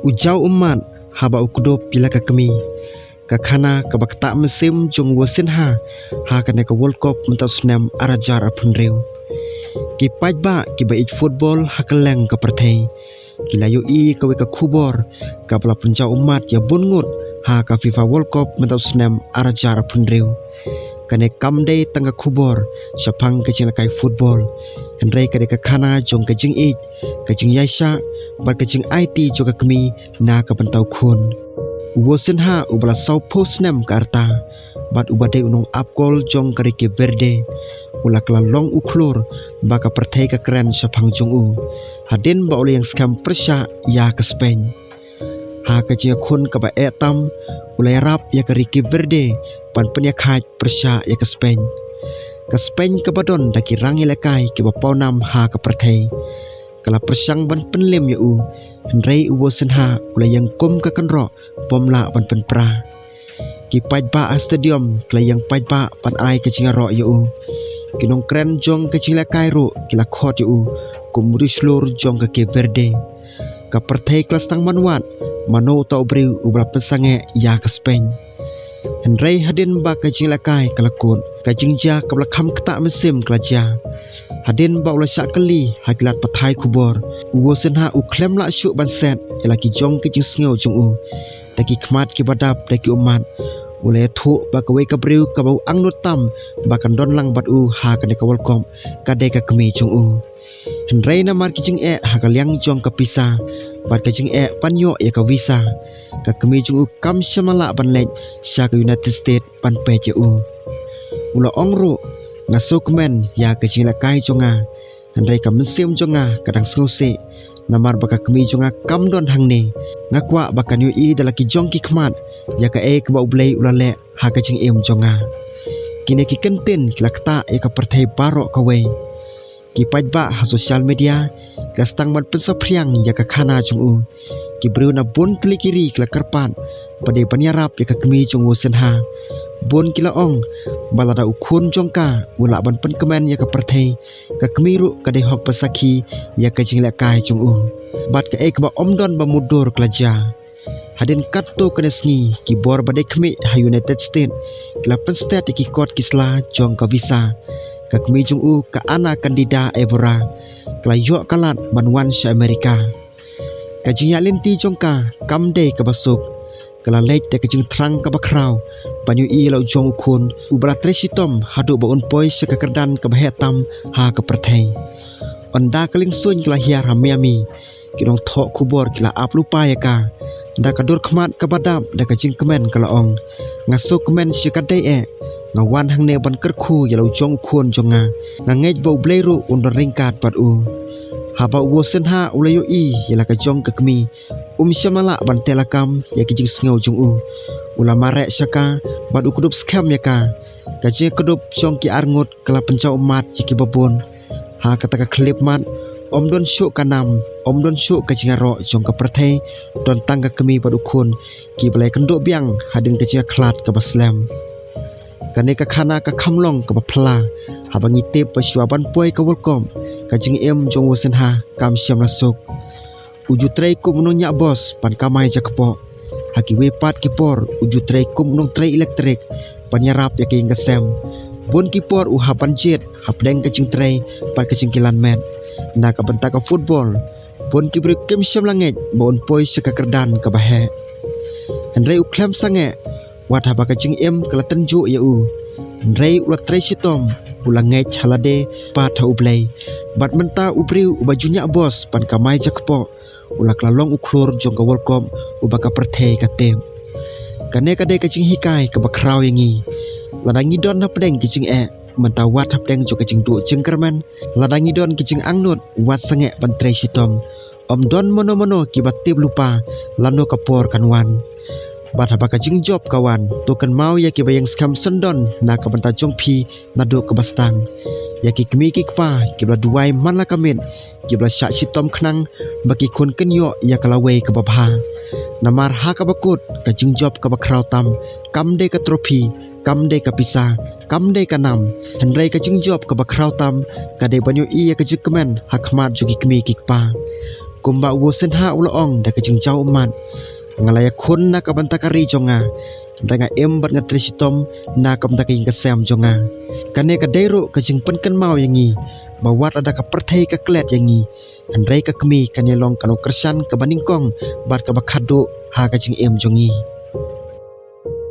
Ujau umat haba ukudop pila kami kakana kabakta mesim jong wasin ha kana ka World Cup mentau senam arajar apun reu ki pajba ki bait football hakaleng ka perthei ki layu I ka we ka khubor ka bala punjau umat ya bungut ka FIFA World Cup mentau senam arajar apun reu kane kamde tangga khubor sapang ka jing kai football henrei ka de ka khana jong ka jing it ka jing yaisha ba ka jing IT jo ka kami na ka pentau khun wasin ha ubala sau post nem ka arta bat ubade unong apkol jong ka Rike Verde ula kala long uklur ba ka perthei ka kren sapang jong u hadin ba ule yang skam persya ya ka Spain ka jing khun ka ba etam ulai rap ya ka Rike Verde pan penya khaj persya ya ka Spain ka badon daki rangi lekai ke ba paunam ka perthei kala persang ban penlem ya u henrei uwosen ulai yang kum ka kanro pomla ban penpra ki pajba stadium kala yang pajba pan ai ka cingaro ya u kinong kren jong ka cingla kairo kila khot ya u kumuri slur jong ka Ke Verde ka perthei klas tang manwat mano ta ubri ubra pesange ya ka Spain henrei hadin ba ka cingla kai kala kun ka jingja kabla kham kta mesim klaja hadin ba ula syak kali hakilat pathai kubor uwosen uklem la syuk ban set elaki jong ke jing sngew jong u daki khmat ki badap daki umat ule thu ba ka we ka briu ka bau angnut tam ba kan don lang bat u ka ne ka welcome ka de ka kami jong u henrei na mar ki jing ka liang jong ka pisa bat ka jing panyo ya ka visa ka kami jong u kam shamala ban lek sya ka United States pan pe je u ula ongru ngasuk men ya ka jing la kai jonga henrei ka mesim jonga kadang snuse namar baka kami jonga kam don hangne ngakwa baka new I dalaki jong ki khmat ya ka ka ba ublei ulale ka jing jonga kine ki kenten kilakta ya ka perthei barok ka we ki pajba social media kastang ban pensapriang ya ka khana jong u ki bru na bon klikiri klakarpan pade panyarap ya ka kami jong wosen bon kila ong balada ukhun jongka ula ban pen kemen ya ka perthei ka kemiru ka de hok pasaki ya ka jing la kai jong u bat ka ba omdon ba mudur klaja hadin katto ka nesngi ki bor bade khmi United States kila pen state ki kot kisla jong ka visa ka kemi jong u ka ana kandida evora kala yo kalat banwan sha Amerika ka jing ya linti jongka kamde ka basuk kala lek te kajing trang ka bakraw banyu I lau jong khun ubra tresitom hadu ba un poi se ka kerdan ka bahetam ka perthei onda kaling sun kala hiar Miami kinong tho kubor kila aplupa ya ka da ka dur khmat ka badap da kajing kemen kala ong ngaso kemen se ka dei ngawan hangne ban kerkhu ya lau jong khun jonga ngej bo bleiru un ringkat pat u haba wosen ulayo I yala ka jong ka kemi syamala ban telakam ya kijing sngew jong u ula marek syaka bad ukudup scam ya ka je kudup jong ki arngut kala pencau umat jiki babon kata ka klip mat omdon syuk kanam omdon syuk ka jingaro jong ka perthei don tangga kemi bad ukun ki balai kenduk biang hadin ka jinga klat ka baslam kane ka khana ka khamlong ka bapla habangi tip pasyaban poi ka welcome ka jing jong wosen kam syam lasuk uju trei kum nong nyak bos pan kamai jakpo haki wepat kipor uju trei kum nong trei elektrik panyarap ya king kasem bon kipor hapan jet hapdeng kacing trei pan kacing kilan met na ka benta ka football bon kibri kem syam langet bon poi sekakerdan ka bahe henrei uklem sange wat haba kacing kala tenju ya u henrei ulat trei sitom pulang ngej halade pat ublei bat menta ubriu ubajunya bos pan kamai jakpo ulak lalong uklur jong ka welcome ubaka perthei ka tem kane kade kacing hikai ka bakraw yangi ladangi don hapdeng kicing menta wat hapdeng jo kacing du jengkerman ladangi don kicing angnut wat sange pantrei sitom don mono ki batib lupa lano kapor kanwan bat haba kacing job kawan token mau ya ki bayang skam sendon na ka benta jong pi nado ke bastang yaki kemi ki kpa kibla duai manla kamit kibla syak sitom khnang baki kun kenyo ya kalawe ke babha namar ka bakut ka jingjob ka bakraw tam kamde ka trofi kamde ka pisa kamde ka nam henrei ka jingjob ka bakraw tam ka de banyo I ya ka jikmen hakmat jogi kemi ki kpa kumba wosen ha ulong da kajing jauh umat ngalaya kun na kabantakari jonga dengan em bat ngatrisitom na kamtaking kasem jonga kane kadero kajing penkan mau yangi bawat ada ka perthai ka klet yangi andrai ka kemi kane long kanu kersan ka baningkong bat ka bakhado ha kajing em jongi